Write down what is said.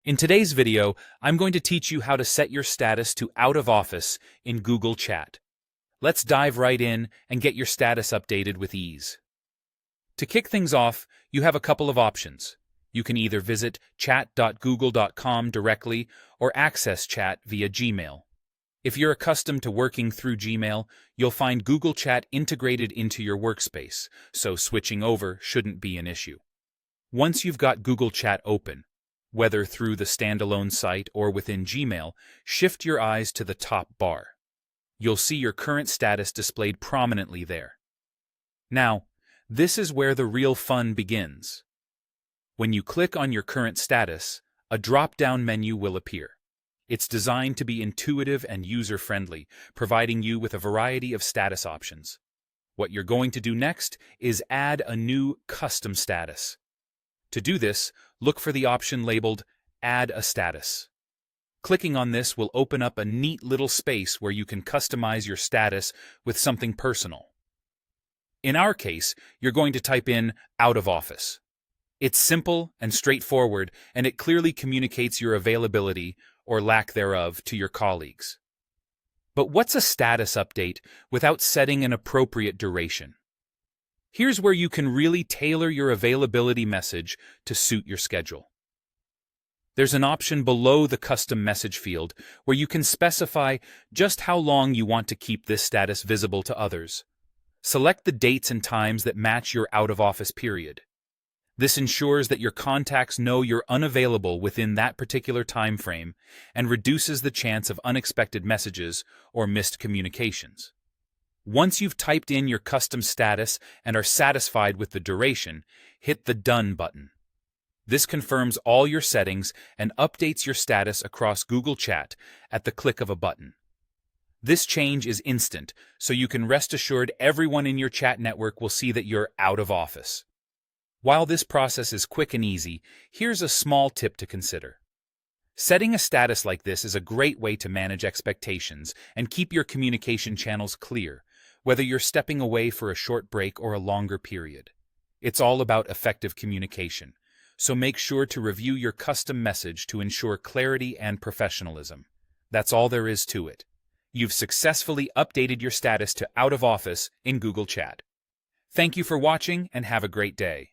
In today's video, I'm going to teach you how to set your status to out of office in Google Chat. Let's dive right in and get your status updated with ease. To kick things off, you have a couple of options. You can either visit chat.google.com directly or access chat via Gmail. If you're accustomed to working through Gmail, you'll find Google Chat integrated into your Workspace, so switching over shouldn't be an issue. Once you've got Google Chat open, whether through the standalone site or within Gmail, shift your eyes to the top bar. You'll see your current status displayed prominently there. Now, this is where the real fun begins. When you click on your current status, a drop-down menu will appear. It's designed to be intuitive and user-friendly, providing you with a variety of status options. What you're going to do next is add a new custom status. To do this, look for the option labeled Add a Status. Clicking on this will open up a neat little space where you can customize your status with something personal. In our case, you're going to type in Out of Office. It's simple and straightforward, and it clearly communicates your availability or lack thereof to your colleagues. But what's a status update without setting an appropriate duration? Here's where you can really tailor your availability message to suit your schedule. There's an option below the custom message field where you can specify just how long you want to keep this status visible to others. Select the dates and times that match your out-of-office period. This ensures that your contacts know you're unavailable within that particular time frame and reduces the chance of unexpected messages or missed communications. Once you've typed in your custom status and are satisfied with the duration, hit the Done button. This confirms all your settings and updates your status across Google Chat at the click of a button. This change is instant, so you can rest assured everyone in your chat network will see that you're out of office. While this process is quick and easy, here's a small tip to consider. Setting a status like this is a great way to manage expectations and keep your communication channels clear, whether you're stepping away for a short break or a longer period. It's all about effective communication, so make sure to review your custom message to ensure clarity and professionalism. That's all there is to it. You've successfully updated your status to out of office in Google Chat. Thank you for watching and have a great day.